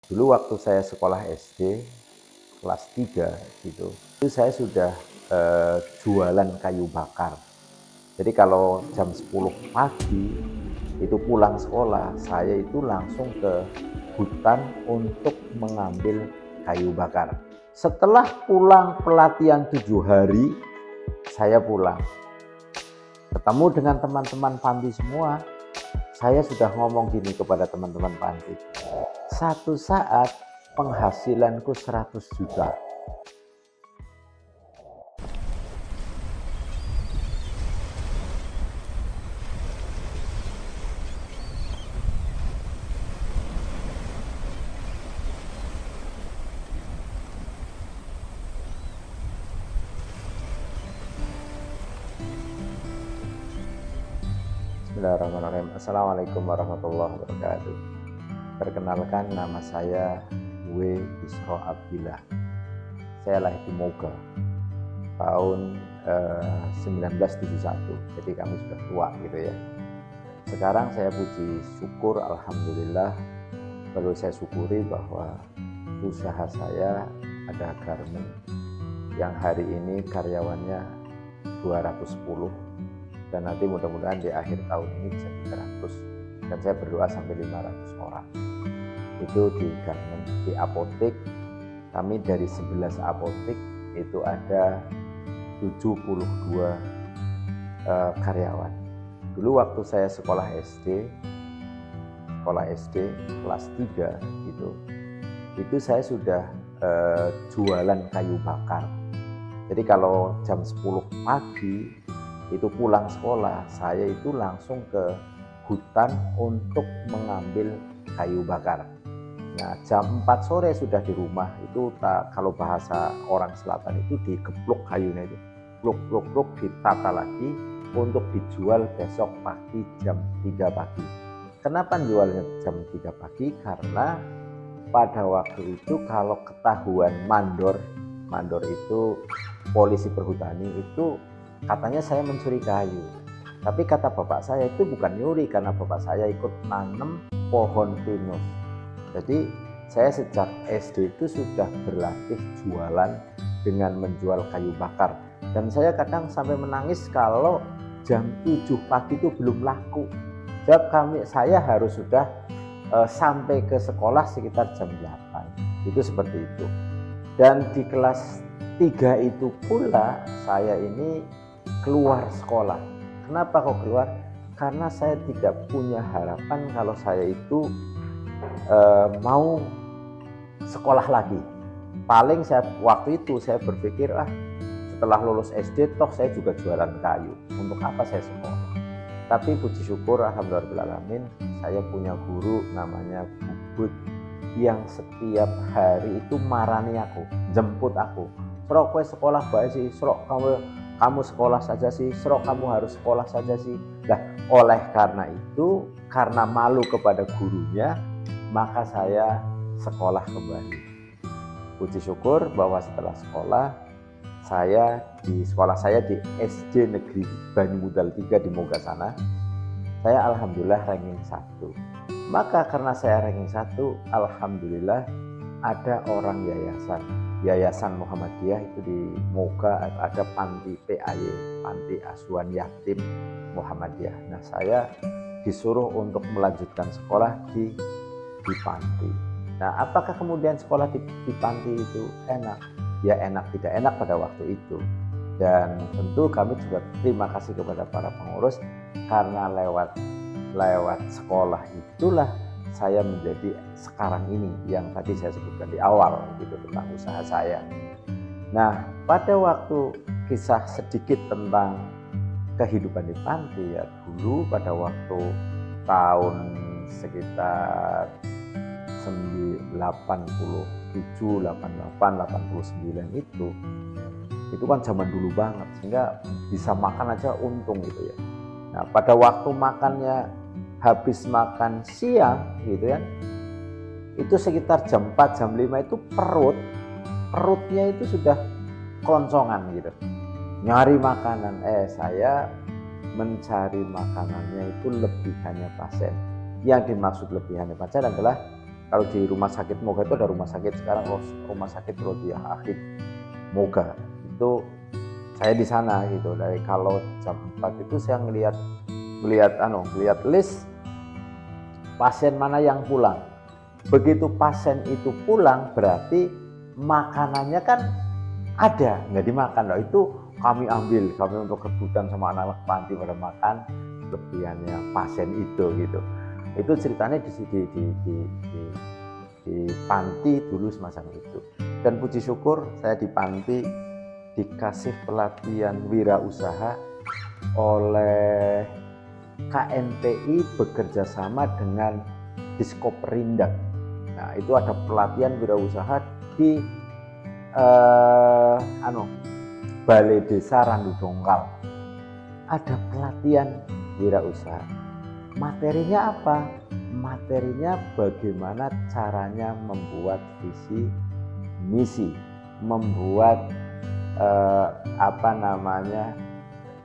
Dulu waktu saya sekolah SD kelas 3 gitu, itu saya sudah jualan kayu bakar. Jadi kalau jam 10 pagi itu pulang sekolah, saya itu langsung ke hutan untuk mengambil kayu bakar. Setelah pulang pelatihan 7 hari, saya pulang. Ketemu dengan teman-teman panti semua, saya sudah ngomong gini kepada teman-teman panti. Satu saat penghasilanku 100 juta. Bismillahirrahmanirrahim. Assalamualaikum warahmatullahi wabarakatuh. Perkenalkan, nama saya W. Isro Abdillah. Saya lahir di Moga tahun 1971. Jadi kami sudah tua gitu ya. Sekarang saya puji syukur, alhamdulillah, perlu saya syukuri bahwa usaha saya ada garmen yang hari ini karyawannya 210, dan nanti mudah-mudahan di akhir tahun ini bisa 300, dan saya berdoa sampai 500 orang. Itu di garmen. Di apotek kami dari 11 apotek itu ada 72 karyawan. Dulu waktu saya sekolah SD kelas 3 gitu, itu saya sudah jualan kayu bakar. Jadi kalau jam 10 pagi itu pulang sekolah, saya itu langsung ke hutan untuk mengambil kayu bakar. Nah, jam 4 sore sudah di rumah. Itu kalau bahasa orang selatan itu digeplok kayunya itu. Pluk ditata lagi untuk dijual besok pagi jam 3 pagi. Kenapa jualnya jam 3 pagi? Karena pada waktu itu kalau ketahuan mandor itu polisi perhutani itu katanya saya mencuri kayu. Tapi kata bapak saya itu bukan nyuri, karena bapak saya ikut nanam pohon pinus. Jadi saya sejak SD itu sudah berlatih jualan dengan menjual kayu bakar. Dan saya kadang sampai menangis kalau jam 7 pagi itu belum laku. Saya harus sudah sampai ke sekolah sekitar jam 8. Itu seperti itu. Dan di kelas 3 itu pula saya ini keluar sekolah. Kenapa kok keluar? Karena saya tidak punya harapan kalau saya itu mau sekolah lagi. Paling waktu itu saya berpikir, setelah lulus SD toh saya juga jualan kayu, untuk apa saya sekolah? Tapi puji syukur alhamdulillahirrahmanirrahim, saya punya guru namanya Bubut yang setiap hari itu marani aku, jemput aku. Serok kowe sekolah bae sih, serok kamu sekolah saja sih, serok kamu harus sekolah saja sih. Nah, oleh karena itu, karena malu kepada gurunya, maka saya sekolah kembali. Puji syukur bahwa setelah sekolah, sekolah saya di SD Negeri Banyumudal 3 di Moga sana, saya alhamdulillah ranking 1. Maka karena saya ranking 1, alhamdulillah ada orang Yayasan Muhammadiyah itu di Moga, ada panti PAY, panti asuhan yatim Muhammadiyah. Nah, saya disuruh untuk melanjutkan sekolah di panti. Nah, apakah kemudian sekolah di panti itu enak? Ya enak tidak enak pada waktu itu. Dan tentu kami juga terima kasih kepada para pengurus, karena lewat sekolah itulah saya menjadi sekarang ini yang tadi saya sebutkan di awal gitu tentang usaha saya. Nah, pada waktu kisah sedikit tentang kehidupan di panti ya, dulu pada waktu tahun sekitar 87, 88, 89 itu kan zaman dulu banget, sehingga bisa makan aja untung gitu ya. Nah, pada waktu makannya habis makan siang gitu ya, itu sekitar jam 4, jam 5 itu perutnya itu sudah keloncongan gitu, nyari makanan. Saya mencari makanannya itu lebihannya pasien. Yang dimaksud lebihannya pasien adalah Kalau di rumah sakit Moga itu ada rumah sakit sekarang, rumah sakit Rodiah Akhid Moga itu saya di sana gitu. Dari kalau jam 4 itu saya ngelihat list pasien mana yang pulang. Begitu pasien itu pulang berarti makanannya kan ada, nggak dimakan loh. Itu kami ambil, kami untuk rebutan sama anak-anak panti pada makan kelebihannya pasien itu gitu. Itu ceritanya di panti dulu semacam itu. Dan puji syukur saya di panti dikasih pelatihan wirausaha oleh KNPI bekerja sama dengan Diskoperindak. Nah, itu ada pelatihan wirausaha di Balai Desa Randu Dongkal. Ada pelatihan wirausaha. Materinya apa? Materinya bagaimana caranya membuat visi misi, membuat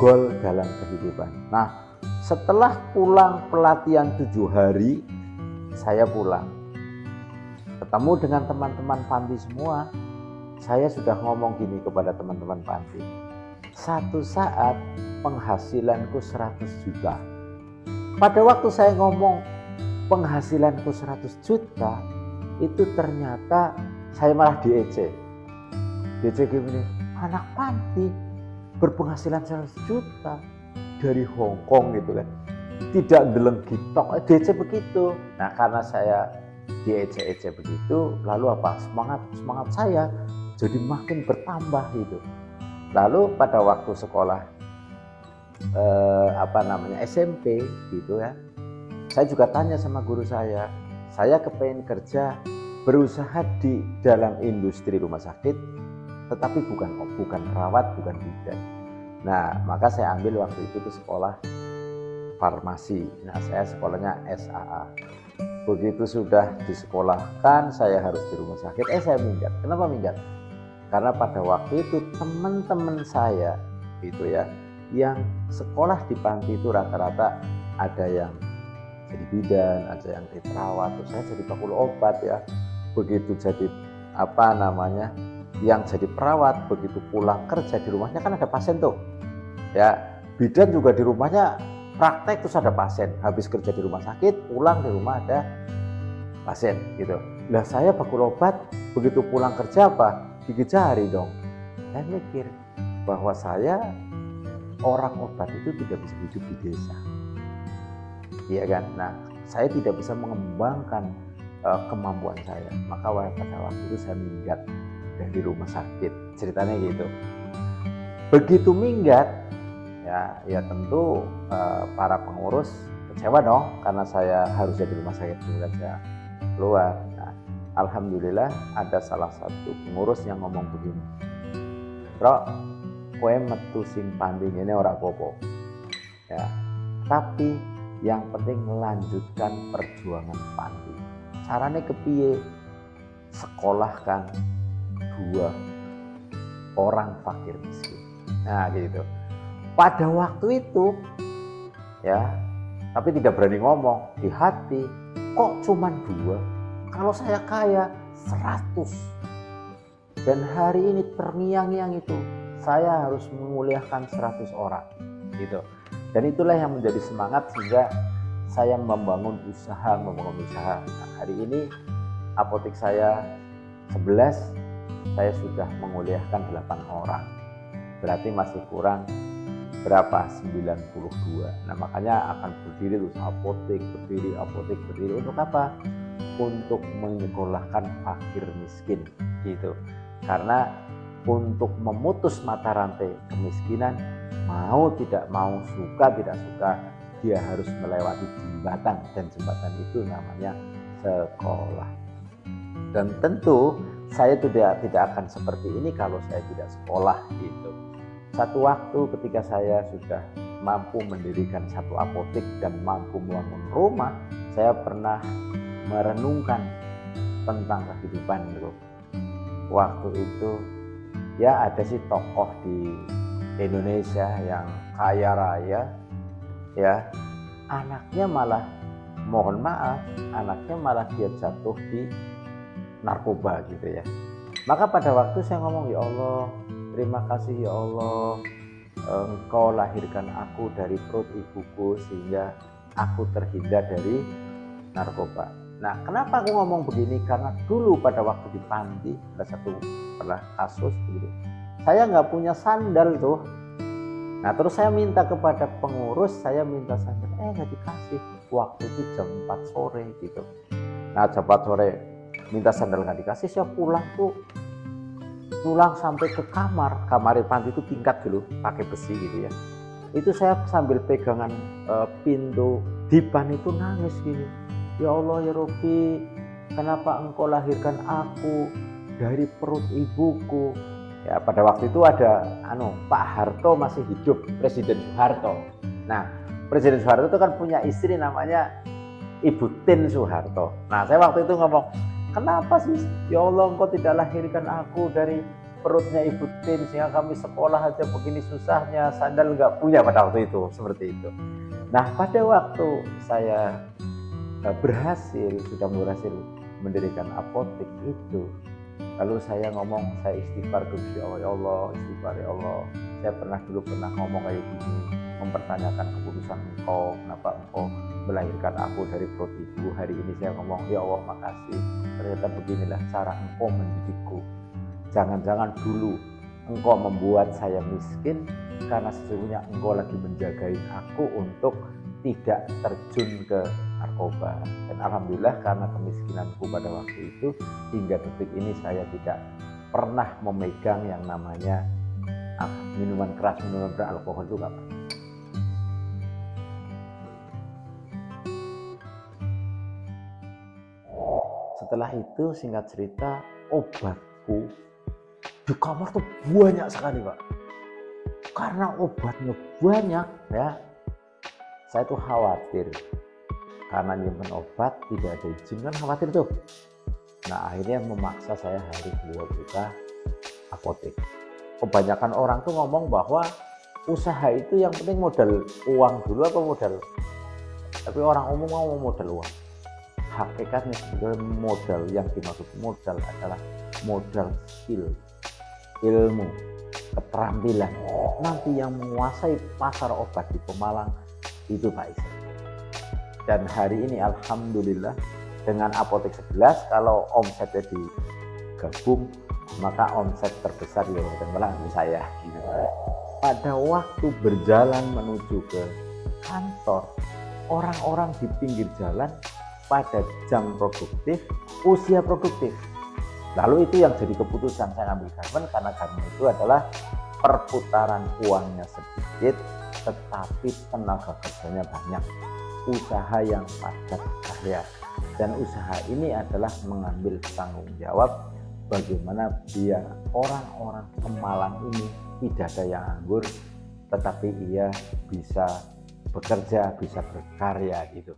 goal dalam kehidupan. Nah, setelah pulang pelatihan 7 hari, saya pulang. Ketemu dengan teman-teman panti semua, saya sudah ngomong gini kepada teman-teman panti. Satu saat penghasilanku 100 juta. Pada waktu saya ngomong penghasilanku 100 juta, itu ternyata saya malah diejek. Diejek gini, anak panti berpenghasilan 100 juta dari Hong Kong gitu kan. Tidak geleng gitok, diejek begitu. Nah, karena saya diejek-ejek begitu, lalu apa? Semangat saya jadi makin bertambah gitu. Lalu pada waktu sekolah SMP gitu ya, saya juga tanya sama guru saya kepengen kerja berusaha di dalam industri rumah sakit, tetapi bukan perawat, bukan bidan. Nah, maka saya ambil waktu itu tuh sekolah farmasi. Nah, saya sekolahnya SAA. Begitu sudah disekolahkan, saya harus di rumah sakit. Saya minggat. Kenapa minggat? Karena pada waktu itu teman-teman saya gitu ya, yang sekolah di panti itu rata-rata ada yang jadi bidan, ada yang jadi perawat. Terus saya jadi bakul obat ya. Begitu jadi yang jadi perawat, begitu pulang kerja di rumahnya kan ada pasien tuh. Ya, bidan juga di rumahnya praktek terus ada pasien. Habis kerja di rumah sakit, pulang di rumah ada pasien gitu. Lah saya bakul obat, begitu pulang kerja apa? Gigi jari dong. Saya mikir bahwa saya orang obat itu tidak bisa hidup di desa. Iya kan? Nah, saya tidak bisa mengembangkan kemampuan saya. Maka pada waktu itu saya minggat dari rumah sakit. Ceritanya gitu. Begitu minggat, ya tentu para pengurus kecewa dong karena saya harus jadi rumah sakit kemudian saya keluar. Nah, alhamdulillah ada salah satu pengurus yang ngomong begini, "Bro, kowe metu sing panti ngene ora apa-apa. Ya, tapi yang penting melanjutkan perjuangan panti. Carane kepiye? Sekolahkan 2 orang fakir miskin." Nah, gitu. Pada waktu itu ya, tapi tidak berani ngomong di hati, kok cuman 2? Kalau saya kaya 100. Dan hari ini terngiang-ngiang itu saya harus memuliakan 100 orang gitu. Dan itulah yang menjadi semangat sehingga saya membangun usaha. Nah, hari ini apotek saya 11, saya sudah menguliahkan 8 orang. Berarti masih kurang berapa? 92. Nah, makanya akan berdiri terus apotek, berdiri untuk apa? Untuk menyekolahkan fakir miskin gitu. Karena untuk memutus mata rantai kemiskinan, mau tidak mau, suka tidak suka, dia harus melewati jembatan, dan jembatan itu namanya sekolah. Dan tentu saya tidak akan seperti ini kalau saya tidak sekolah gitu. Satu waktu ketika saya sudah mampu mendirikan satu apotek dan mampu membangun rumah, saya pernah merenungkan tentang kehidupan gitu. Waktu itu ya ada sih tokoh di Indonesia yang kaya raya ya, anaknya malah mohon maaf anaknya malah dia jatuh di narkoba gitu ya. Maka pada waktu saya ngomong, ya Allah, terima kasih ya Allah, Engkau lahirkan aku dari perut ibuku sehingga aku terhindar dari narkoba. Nah, kenapa aku ngomong begini? Karena dulu pada waktu di panti ada satu pernah kasus begitu. Saya nggak punya sandal tuh. Nah, terus saya minta kepada pengurus, saya minta sandal, nggak dikasih. Waktu itu jam 4 sore gitu. Nah, jam 4 sore minta sandal nggak dikasih, saya pulang sampai ke kamar panti itu tingkat dulu, pakai besi gitu ya. Itu saya sambil pegangan pintu dipan itu nangis gini. Ya Allah ya Robbi, kenapa Engkau lahirkan aku dari perut ibuku? Ya pada waktu itu ada Pak Harto masih hidup, Presiden Soeharto. Nah, Presiden Soeharto itu kan punya istri namanya Ibu Tin Soeharto. Nah, saya waktu itu ngomong, kenapa sih ya Allah Engkau tidak lahirkan aku dari perutnya Ibu Tin sehingga kami sekolah aja begini susahnya, sandal nggak punya pada waktu itu, seperti itu. Nah, pada waktu saya sudah berhasil mendirikan apotek itu, lalu saya ngomong, saya istighfar ke Allah, ya Allah, istighfar ya Allah, saya dulu pernah ngomong kayak gini, mempertanyakan keputusan Engkau, kenapa Engkau melahirkan aku dari perut ibu. Hari ini saya ngomong, ya Allah makasih, ternyata beginilah cara Engkau mendidikku. Jangan-jangan dulu Engkau membuat saya miskin karena sesungguhnya Engkau lagi menjagain aku untuk tidak terjun ke narkoba. Dan alhamdulillah karena kemiskinanku pada waktu itu, hingga detik ini saya tidak pernah memegang yang namanya minuman keras, minuman beralkohol itu nggak pernah. Setelah itu singkat cerita, obatku di kamar tuh banyak sekali Pak. Karena obatnya banyak ya, saya tuh khawatir karena nyimpen obat tidak ada izin, kan khawatir tuh. Nah akhirnya memaksa saya harus buka apotek. Kebanyakan orang tuh ngomong bahwa usaha itu yang penting modal uang dulu apa modal, tapi orang umum ngomong modal uang. Hakikatnya sebenarnya modal yang dimaksud modal adalah modal skill, ilmu, keterampilan. Nanti yang menguasai pasar obat di Pemalang itu Pak Isan. Dan hari ini alhamdulillah dengan apotek 11, kalau omsetnya digabung maka omset terbesar di Kabupaten Pemalang itu saya. Pada waktu berjalan menuju ke kantor, orang-orang di pinggir jalan pada jam produktif, usia produktif. Lalu itu yang jadi keputusan saya ambil garmen, karena garmen itu adalah perputaran uangnya sedikit tetapi tenaga kerjanya banyak, usaha yang padat karya, dan usaha ini adalah mengambil tanggung jawab bagaimana biar orang-orang Pemalang ini tidak ada yang nganggur tetapi ia bisa bekerja, bisa berkarya gitu.